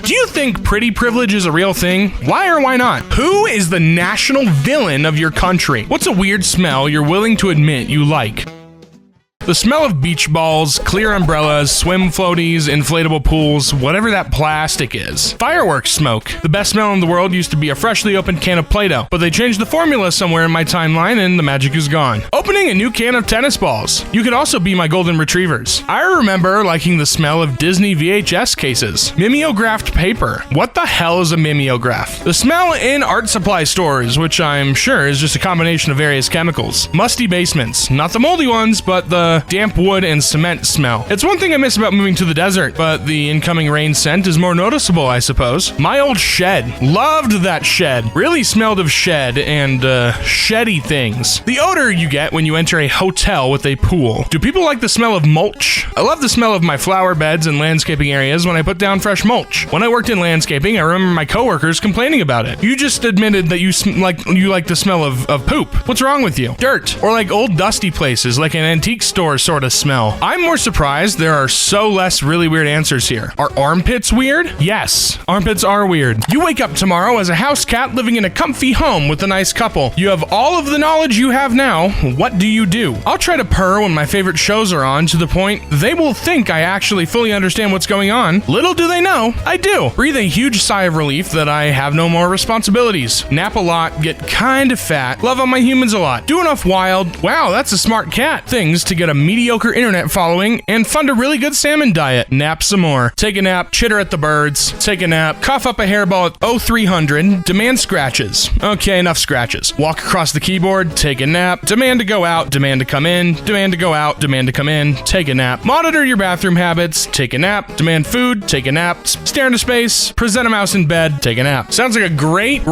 Do you think pretty privilege is a real thing? Why or why not? Who is the national villain of your country? What's a weird smell you're willing to admit you like? The smell of beach balls, clear umbrellas, swim floaties, inflatable pools, whatever that plastic is. Fireworks smoke. The best smell in the world used to be a freshly opened can of Play-Doh, but they changed the formula somewhere in my timeline and the magic is gone. Opening a new can of tennis balls. You could also be my golden retrievers. I remember liking the smell of Disney VHS cases. Mimeographed paper. What the hell is a mimeograph? The smell in art supply stores, which I'm sure is just a combination of various chemicals. Musty basements. Not the moldy ones, but the damp wood and cement smell. It's one thing I miss about moving to the desert, but the incoming rain scent is more noticeable, I suppose. My old shed. Loved that shed. Really smelled of shed and sheddy things. The odor you get when you enter a hotel with a pool. Do people like the smell of mulch? I love the smell of my flower beds and landscaping areas when I put down fresh mulch. When I worked in landscaping, I remember my coworkers complaining about it. You just admitted that you like the smell of poop. What's wrong with you? Dirt. Or like old dusty places, like an antique store sort of smell. I'm more surprised there are so less really weird answers here. Are armpits weird? Yes, armpits are weird. You wake up tomorrow as a house cat living in a comfy home with a nice couple. You have all of the knowledge you have now. What do you do? I'll try to purr when my favorite shows are on to the point they will think I actually fully understand what's going on. Little do they know, I do. Breathe a huge sigh of relief that I have no more responsibilities. Nap a lot, get kind of fat, love on my humans a lot, do enough wild, wow, that's a smart cat, things to get a mediocre internet following, and fund a really good salmon diet. Nap some more. Take a nap, chitter at the birds, take a nap, cough up a hairball at 0300, demand scratches. Okay, enough scratches. Walk across the keyboard, take a nap, demand to go out, demand to come in, demand to go out, demand to come in, take a nap. Monitor your bathroom habits, take a nap, demand food, take a nap, stare into space, present a mouse in bed, take a nap. Sounds like a great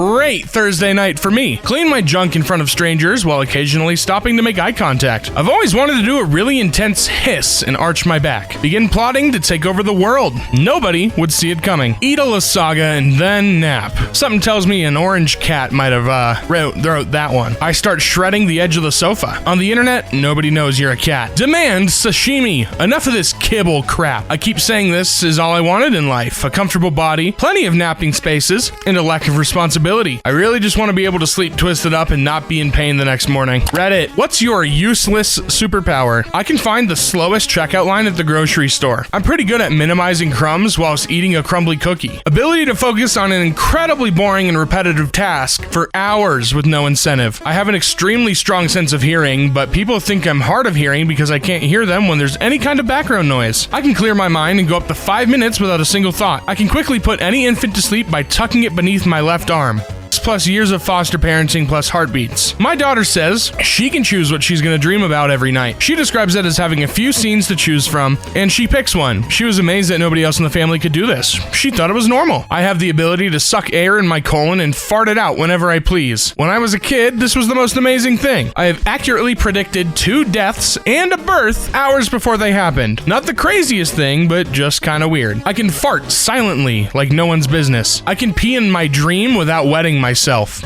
Thursday night for me. Clean my junk in front of strangers while occasionally stopping to make eye contact. I've always wanted to do a really intense hiss and arch my back. Begin plotting to take over the world. Nobody would see it coming. Eat a Saga and then nap. Something tells me an orange cat might have wrote that one. I start shredding the edge of the sofa. On the internet, nobody knows you're a cat. Demand sashimi. Enough of this kibble crap. I keep saying this is all I wanted in life. A comfortable body, plenty of napping spaces, and a lack of responsibility. I really just want to be able to sleep twisted up and not be in pain the next morning. Reddit, what's your useless superpower? I can find the slowest checkout line at the grocery store. I'm pretty good at minimizing crumbs whilst eating a crumbly cookie. Ability to focus on an incredibly boring and repetitive task for hours with no incentive. I have an extremely strong sense of hearing, but people think I'm hard of hearing because I can't hear them when there's any kind of background noise. I can clear my mind and go up to 5 minutes without a single thought. I can quickly put any infant to sleep by tucking it beneath my left arm. Plus years of foster parenting plus heartbeats. My daughter says she can choose what she's gonna dream about every night. She describes it as having a few scenes to choose from, and she picks one. She was amazed that nobody else in the family could do this. She thought it was normal. I have the ability to suck air in my colon and fart it out whenever I please. When I was a kid, this was the most amazing thing. I have accurately predicted 2 deaths and a birth hours before they happened. Not the craziest thing, but just kinda weird. I can fart silently, like no one's business. I can pee in my dream without wetting myself.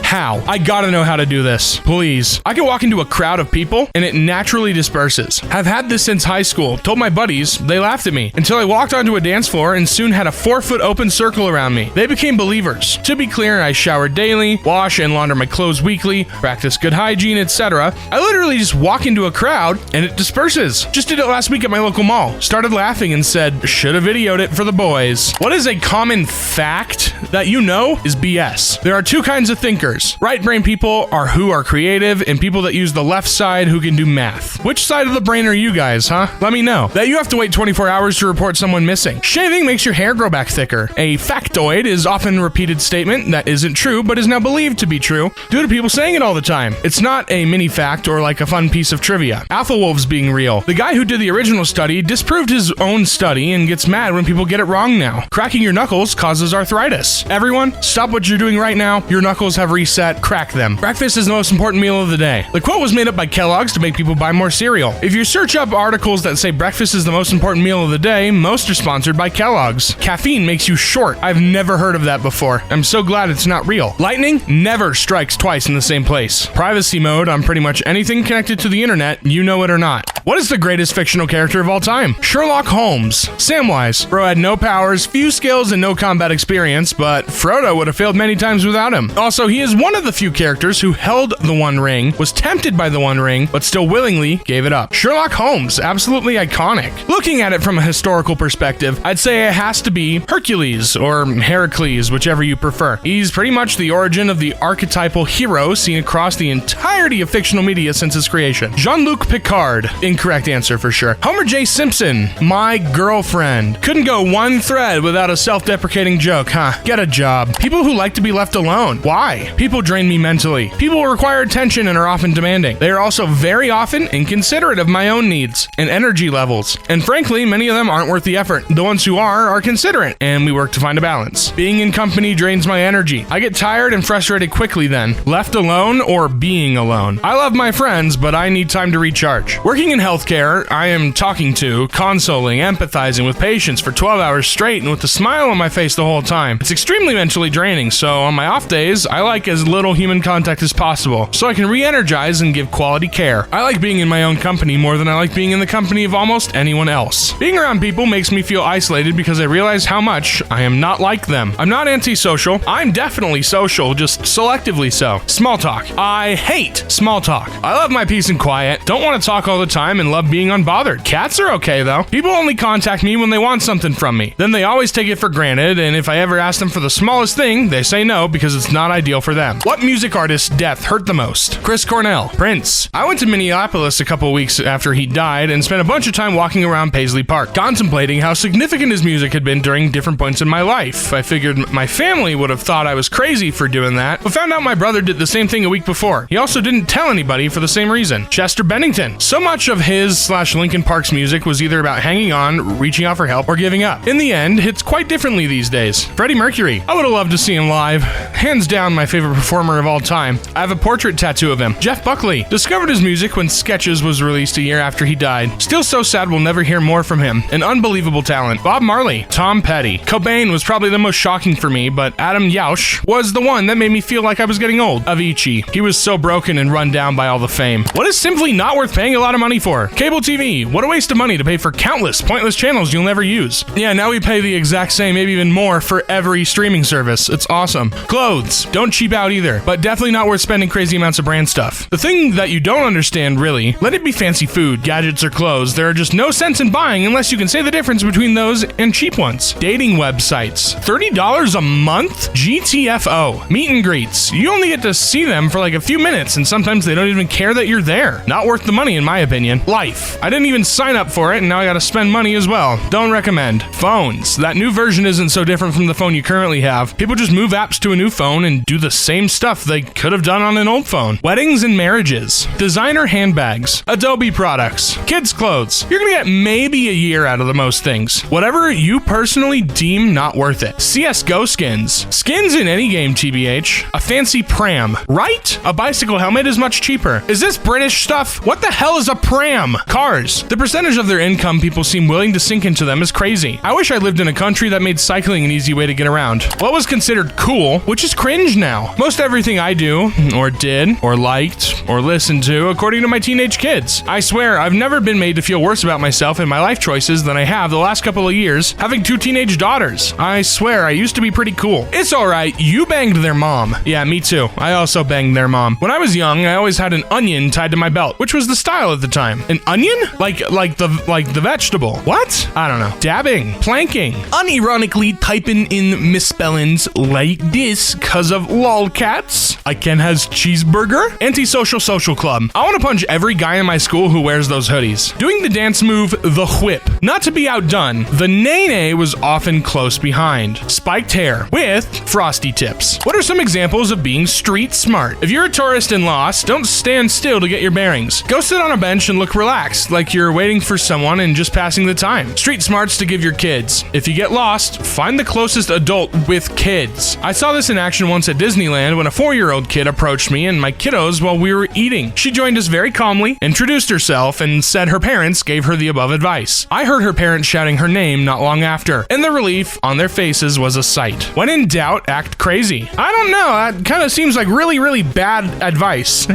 How? I gotta know how to do this. Please. I can walk into a crowd of people and it naturally disperses. I've had this since high school. Told my buddies, they laughed at me. Until I walked onto a dance floor and soon had a 4-foot open circle around me. They became believers. To be clear, I shower daily, wash and launder my clothes weekly, practice good hygiene, etc. I literally just walk into a crowd and it disperses. Just did it last week at my local mall. Started laughing and said, should have videoed it for the boys. What is a common fact that you know is BS? There are 2 kinds of thinkers. Right brain people are who are creative, and people that use the left side who can do math. Which side of the brain are you guys, huh? Let me know. That you have to wait 24 hours to report someone missing. Shaving makes your hair grow back thicker. A factoid is often a repeated statement that isn't true, but is now believed to be true due to people saying it all the time. It's not a mini fact or like a fun piece of trivia. Alpha wolves being real. The guy who did the original study disproved his own study and gets mad when people get it wrong now. Cracking your knuckles causes arthritis. Everyone, stop what you're doing right now. Your knuckles have reset, crack them. Breakfast is the most important meal of the day. The quote was made up by Kellogg's to make people buy more cereal. If you search up articles that say breakfast is the most important meal of the day, most are sponsored by Kellogg's. Caffeine makes you short. I've never heard of that before. I'm so glad it's not real. Lightning never strikes twice in the same place. Privacy mode on pretty much anything connected to the internet, you know it or not. What is the greatest fictional character of all time? Sherlock Holmes. Samwise. Bro had no powers, few skills, and no combat experience, but Frodo would have failed many times without him. Also, he is one of the few characters who held the One Ring, was tempted by the One Ring, but still willingly gave it up. Sherlock Holmes, absolutely iconic. Looking at it from a historical perspective, I'd say it has to be Hercules, or Heracles, whichever you prefer. He's pretty much the origin of the archetypal hero seen across the entirety of fictional media since its creation. Jean-Luc Picard, incorrect answer for sure. Homer J. Simpson, my girlfriend. Couldn't go one thread without a self-deprecating joke, huh? Get a job. People who like to be left alone. Why? People drain me mentally. People require attention and are often demanding. They are also very often inconsiderate of my own needs and energy levels. And frankly, many of them aren't worth the effort. The ones who are considerate, and we work to find a balance. Being in company drains my energy. I get tired and frustrated quickly then. Left alone or being alone. I love my friends, but I need time to recharge. Working in healthcare, I am talking to, consoling, empathizing with patients for 12 hours straight and with a smile on my face the whole time. It's extremely mentally draining, so on my off days, I like as little human contact as possible, so I can re-energize and give quality care. I like being in my own company more than I like being in the company of almost anyone else. Being around people makes me feel isolated because I realize how much I am not like them. I'm not antisocial. I'm definitely social, just selectively so. Small talk. I hate small talk. I love my peace and quiet, don't want to talk all the time, and love being unbothered. Cats are okay though. People only contact me when they want something from me. Then they always take it for granted, and if I ever ask them for the smallest thing, they say no because it's not ideal for them. What music artist's death hurt the most? Chris Cornell. Prince. I went to Minneapolis a couple weeks after he died and spent a bunch of time walking around Paisley Park, contemplating how significant his music had been during different points in my life. I figured my family would have thought I was crazy for doing that, but found out my brother did the same thing a week before. He also didn't tell anybody for the same reason. Chester Bennington. So much of his/Linkin Park's music was either about hanging on, reaching out for help, or giving up. In the end, hits quite differently these days. Freddie Mercury. I would have loved to see him live. Hands down my favorite performer of all time. I have a portrait tattoo of him. Jeff Buckley. Discovered his music when Sketches was released a year after he died. Still so sad we'll never hear more from him. An unbelievable talent. Bob Marley. Tom Petty. Cobain was probably the most shocking for me, but Adam Yauch was the one that made me feel like I was getting old. Avicii. He was so broken and run down by all the fame. What is simply not worth paying a lot of money for? Cable TV. What a waste of money to pay for countless pointless channels you'll never use. Yeah, now we pay the exact same, maybe even more, for every streaming service. It's awesome. Clothes. Don't cheap out either, but definitely not worth spending crazy amounts of brand stuff. The thing that you don't understand, really, let it be fancy food, gadgets, or clothes. There are just no sense in buying unless you can say the difference between those and cheap ones. Dating websites. $30 a month? GTFO. Meet and greets. You only get to see them for like a few minutes, and sometimes they don't even care that you're there. Not worth the money in my opinion. Life. I didn't even sign up for it, and now I gotta spend money as well. Don't recommend. Phones. That new version isn't so different from the phone you currently have. People just move apps to a new phone and do the same stuff they could have done on an old phone. Weddings and marriages. Designer handbags. Adobe products. Kids clothes. You're gonna get maybe a year out of the most things. Whatever you personally deem not worth it. CSGO skins. Skins in any game, TBH. A fancy pram. Right? A bicycle helmet is much cheaper. Is this British stuff? What the hell is a pram? Cars. The percentage of their income people seem willing to sink into them is crazy. I wish I lived in a country that made cycling an easy way to get around. What was considered cool, which is cringe now. Most everything I do, or did, or liked, or listened to, according to my teenage kids. I swear, I've never been made to feel worse about myself and my life choices than I have the last couple of years, having 2 teenage daughters. I swear, I used to be pretty cool. It's alright, you banged their mom. Yeah, me too. I also banged their mom. When I was young, I always had an onion tied to my belt, which was the style at the time. An onion? Like the vegetable. What? I don't know. Dabbing. Planking. Unironically typing in misspellings like this cause of lolcats. I can has cheeseburger. Antisocial social club. I want to punch every guy in my school who wears those hoodies. Doing the dance move, the whip. Not to be outdone, the nay-nay was often close behind. Spiked hair with frosty tips. What are some examples of being street smart? If you're a tourist and lost, don't stand still to get your bearings. Go sit on a bench and look relaxed, like you're waiting for someone and just passing the time. Street smarts to give your kids. If you get lost, find the closest adult with kids. I saw this in action once at Disneyland when a 4-year-old kid approached me and my kiddos while we were eating. She joined us very calmly, introduced herself, and said her parents gave her the above advice. I heard her parents shouting her name not long after, and the relief on their faces was a sight. When in doubt, act crazy. I don't know, that kind of seems like really, really bad advice.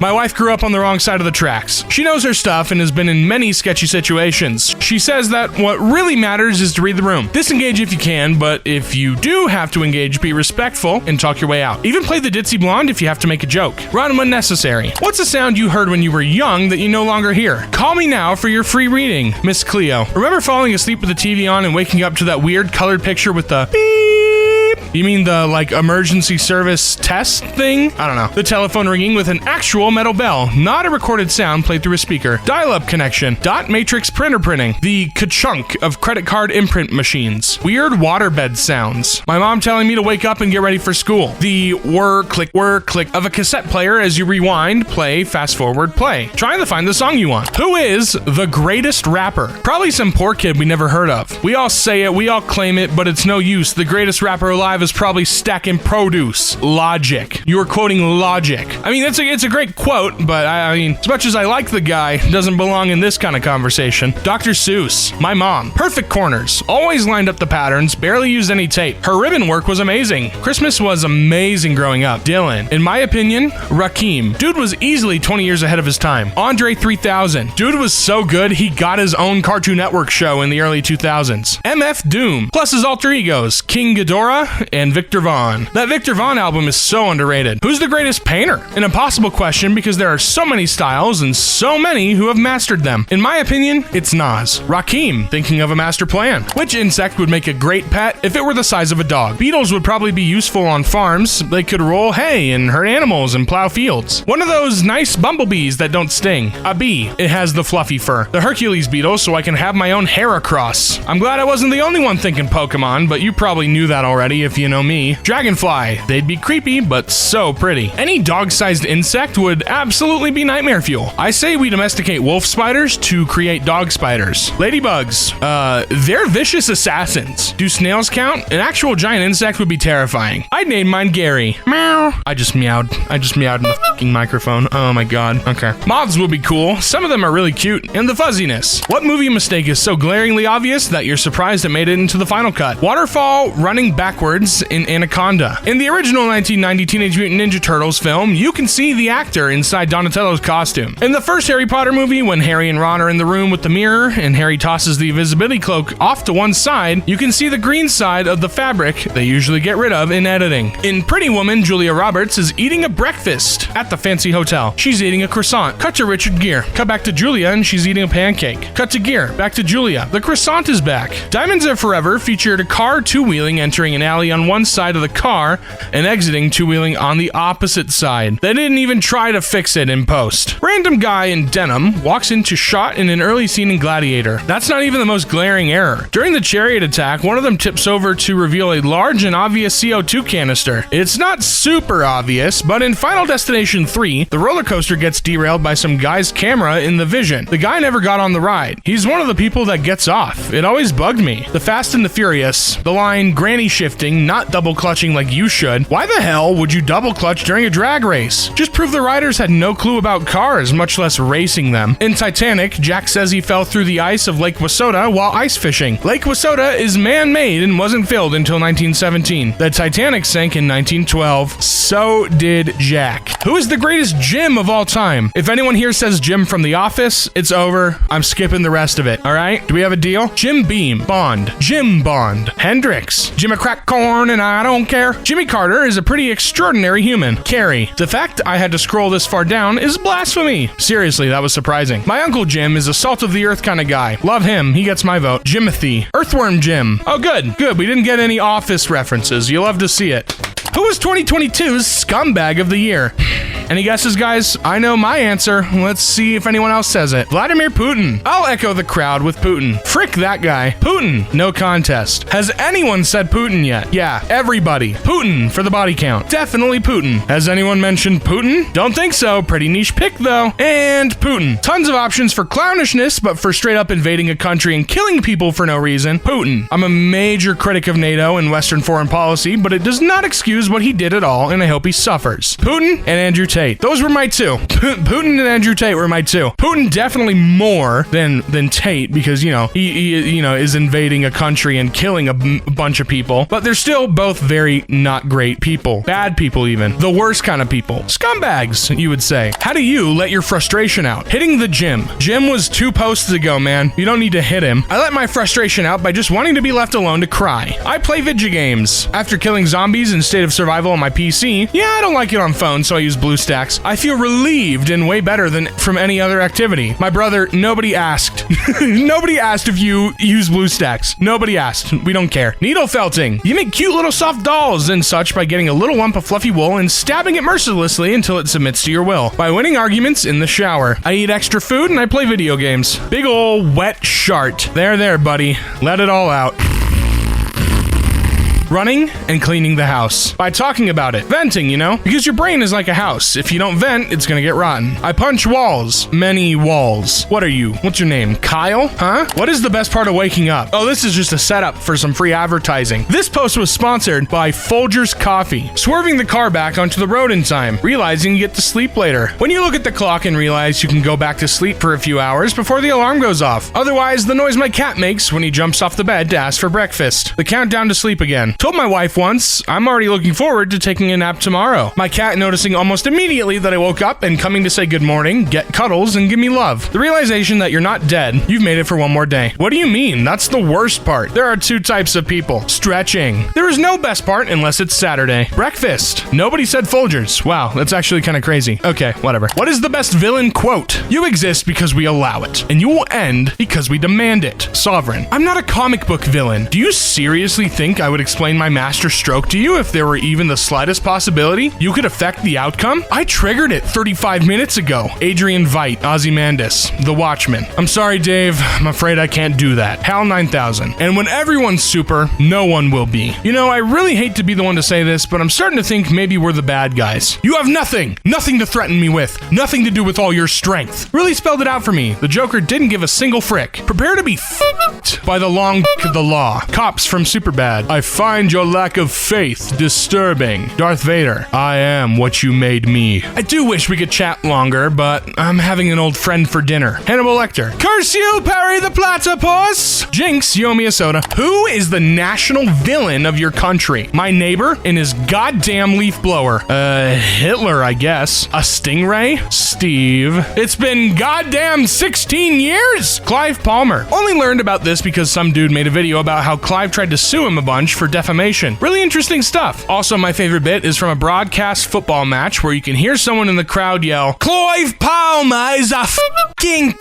My wife grew up on the wrong side of the tracks. She knows her her stuff and has been in many sketchy situations. She says that what really matters is to read the room. Disengage if you can, but if you do have to engage, be respectful and talk your way out. Even play the ditzy blonde if you have to make a joke. Run when necessary. What's a sound you heard when you were young that you no longer hear? Call me now for your free reading. Miss Cleo. Remember falling asleep with the TV on and waking up to that weird colored picture with the beep? You mean the, emergency service test thing? I don't know. The telephone ringing with an actual metal bell, not a recorded sound played through a speaker. Dial-up connection. Dot matrix printer printing. The ka-chunk of credit card imprint machines. Weird waterbed sounds. My mom telling me to wake up and get ready for school. The whir, click of a cassette player as you rewind, play, fast forward, play. Trying to find the song you want. Who is the greatest rapper? Probably some poor kid we never heard of. We all say it, we all claim it, but it's no use. The greatest rapper alive is probably stacking produce. Logic. You were quoting Logic. I mean, it's a great quote, but I mean, as much as I like the guy, doesn't belong in this kind of conversation. Dr. Seuss. My mom. Perfect corners. Always lined up the patterns, barely used any tape. Her ribbon work was amazing. Christmas was amazing growing up. Dylan. In my opinion, Rakim. Dude was easily 20 years ahead of his time. Andre 3000. Dude was so good, he got his own Cartoon Network show in the early 2000s. MF Doom. Plus his alter egos, King Ghidorah and Victor Vaughn. That Victor Vaughn album is so underrated. Who's the greatest painter? An impossible question because there are so many styles and so many who have mastered them. In my opinion, it's Nas. Rakim. Thinking of a master plan. Which insect would make a great pet if it were the size of a dog? Beetles would probably be useful on farms. They could roll hay and herd animals and plow fields. One of those nice bumblebees that don't sting. A bee. It has the fluffy fur. The Hercules beetle so I can have my own Heracross. I'm glad I wasn't the only one thinking Pokemon, but you probably knew that already if you know me. Dragonfly. They'd be creepy, but so pretty. Any dog-sized insect would absolutely be nightmare fuel. I say we domesticate wolf spiders to create dog spiders. Ladybugs. They're vicious assassins. Do snails count? An actual giant insect would be terrifying. I'd name mine Gary. Meow. I just meowed in the fucking microphone. Oh my god. Okay. Moths would be cool. Some of them are really cute. And the fuzziness. What movie mistake is so glaringly obvious that you're surprised it made it into the final cut? Waterfall running backwards in Anaconda. In the original 1990 Teenage Mutant Ninja Turtles film, you can see the actor inside Donatello's costume. In the first Harry Potter movie, when Harry and Ron are in the room with the mirror and Harry tosses the invisibility cloak off to one side, you can see the green side of the fabric they usually get rid of in editing. In Pretty Woman, Julia Roberts is eating a breakfast at the fancy hotel. She's eating a croissant. Cut to Richard Gere. Cut back to Julia and she's eating a pancake. Cut to Gere. Back to Julia. The croissant is back. Diamonds Are Forever featured a car two-wheeling entering an alley on one side of the car and exiting two-wheeling on the opposite side. They didn't even try to fix it in post. Random guy in denim walks into shot in an early scene in Gladiator. That's not even the most glaring error. During the chariot attack, one of them tips over to reveal a large and obvious CO2 canister. It's not super obvious, but in Final Destination 3, the roller coaster gets derailed by some guy's camera in the vision. The guy never got on the ride. He's one of the people that gets off. It always bugged me. The Fast and the Furious, the line granny shifting, not double clutching like you should. Why the hell would you double clutch during a drag race? Just prove the riders had no clue about cars, much less racing them. In Titanic, Jack says he fell through the ice of Lake Wissota while ice fishing. Lake Wissota is man-made and wasn't filled until 1917. The Titanic sank in 1912. So did Jack. Who is the greatest Jim of all time? If anyone here says Jim from The Office, it's over. I'm skipping the rest of it, alright? Do we have a deal? Jim Beam. Bond. Jim Bond. Hendrix. Jimmy Crack Corn and I don't care. Jimmy Carter is a pretty extraordinary human. Carrie. The fact I had to scroll this far down is blasphemy. Seriously, that was surprising. My Uncle Jim is a salt of the earth kind of guy. Love him. He gets my vote. Jimothy. Earthworm Jim. Oh, good. Good. We didn't get any Office references. You love to see it. Who was 2022's Scumbag of the Year? Any guesses, guys? I know my answer. Let's see if anyone else says it. Vladimir Putin. I'll echo the crowd with Putin. Frick that guy. Putin. No contest. Has anyone said Putin yet? Yeah, everybody. Putin for the body count. Definitely Putin. Has anyone mentioned Putin? Don't think so. Pretty niche pick, though. And Putin. Tons of options for clownishness, but for straight up invading a country and killing people for no reason, Putin. I'm a major critic of NATO and Western foreign policy, but it does not excuse what he did at all, and I hope he suffers. Putin and Andrew Tate. Tate. Those were my two. Putin and Andrew Tate were my two. Putin definitely more than Tate because, you know, he is invading a country and killing a bunch of people. But they're still both very not great people. Bad people even. The worst kind of people. Scumbags, you would say. How do you let your frustration out? Hitting the gym. Jim was 2 posts ago, man. You don't need to hit him. I let my frustration out by just wanting to be left alone to cry. I play video games. After killing zombies in State of Survival on my PC, yeah, I don't like it on phone, so I use BlueStacks. I feel relieved and way better than from any other activity. My brother, nobody asked. Nobody asked if you use BlueStacks. Nobody asked. We don't care. Needle felting. You make cute little soft dolls and such by getting a little lump of fluffy wool and stabbing it mercilessly until it submits to your will. By winning arguments in the shower. I eat extra food and I play video games. Big ol' wet shart. There, buddy. Let it all out. Running and cleaning the house. By talking about it. Venting, you know? Because your brain is like a house. If you don't vent, it's gonna get rotten. I punch walls. Many walls. What are you? What's your name? Kyle? Huh? What is the best part of waking up? Oh, this is just a setup for some free advertising. This post was sponsored by Folgers Coffee. Swerving the car back onto the road in time. Realizing you get to sleep later. When you look at the clock and realize you can go back to sleep for a few hours before the alarm goes off. Otherwise, the noise my cat makes when he jumps off the bed to ask for breakfast. The countdown to sleep again. Told my wife once, I'm already looking forward to taking a nap tomorrow. My cat noticing almost immediately that I woke up and coming to say good morning, get cuddles, and give me love. The realization that you're not dead, you've made it for one more day. What do you mean? That's the worst part. There are 2 types of people. Stretching. There is no best part unless it's Saturday. Breakfast. Nobody said Folgers. Wow, that's actually kind of crazy. Okay, whatever. What is the best villain quote? You exist because we allow it, and you will end because we demand it. Sovereign. I'm not a comic book villain. Do you seriously think I would explain my master stroke to you if there were even the slightest possibility you could affect the outcome? I triggered it 35 minutes ago. Adrian Veidt, Ozymandias, The Watchmen. I'm sorry, Dave. I'm afraid I can't do that. HAL 9000. And when everyone's super, no one will be. You know, I really hate to be the one to say this, but I'm starting to think maybe we're the bad guys. You have nothing to threaten me with. Nothing to do with all your strength. Really spelled it out for me. The Joker didn't give a single frick. Prepare to be f***ed by the long of the law. Cops from Superbad. I find your lack of faith disturbing. Darth Vader, I am what you made me. I do wish we could chat longer, but I'm having an old friend for dinner. Hannibal Lecter, curse you, Perry the Platypus! Jinx, you owe me a soda. Who is the national villain of your country? My neighbor and his goddamn leaf blower. Hitler, I guess. A stingray? Steve. It's been goddamn 16 years! Clive Palmer. Only learned about this because some dude made a video about how Clive tried to sue him a bunch for defamation. Really interesting stuff. Also, my favorite bit is from a broadcast football match where you can hear someone in the crowd yell, Clive Palmer is a f***ing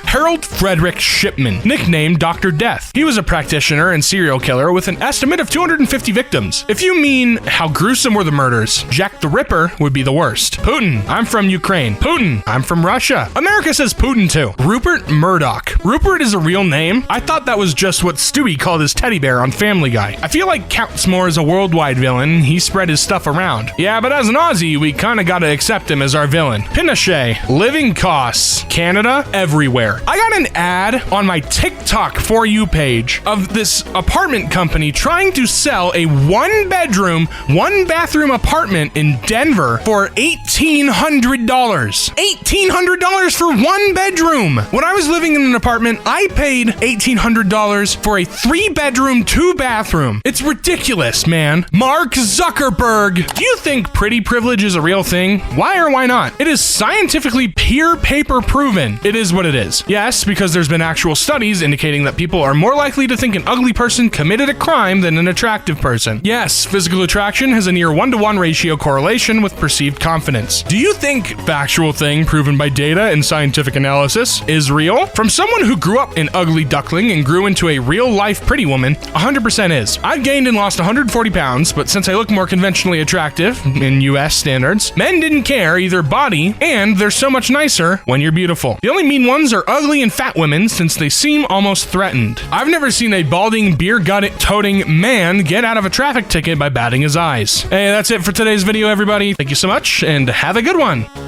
Harold Frederick Shipman, nicknamed Dr. Death. He was a practitioner and serial killer with an estimate of 250 victims. If you mean how gruesome were the murders, Jack the Ripper would be the worst. Putin, I'm from Ukraine. Putin, I'm from Russia. America says Putin too. Rupert Murdoch. Rupert is a real name? I thought that was just what Stewie called his teddy bear on Family Guy. I feel like counts more as a worldwide villain. He spread his stuff around. Yeah, but as an Aussie, we kinda gotta accept him as our villain. Pinochet. Living costs. Canada, everywhere. I got an ad on my TikTok For You page of this apartment company trying to sell a 1-bedroom, 1-bathroom apartment in Denver for $1,800. $1,800 for 1 bedroom. When I was living in an apartment, I paid $1,800 for a 3-bedroom, 2-bathroom. It's ridiculous, man. Mark Zuckerberg. Do you think pretty privilege is a real thing? Why or why not? It is scientifically peer paper proven. It is what it is. Yes, because there's been actual studies indicating that people are more likely to think an ugly person committed a crime than an attractive person. Yes, physical attraction has a near 1-to-1 ratio correlation with perceived confidence. Do you think factual thing proven by data and scientific analysis is real? From someone who grew up an ugly duckling and grew into a real-life pretty woman, 100% is. I've gained and lost 140 pounds, but since I look more conventionally attractive in US standards, men didn't care either body, and they're so much nicer when you're beautiful. The only mean ones are ugly and fat women since they seem almost threatened. I've never seen a balding, beer-gut-toting man get out of a traffic ticket by batting his eyes. Hey, that's it for today's video, everybody. Thank you so much, and have a good one.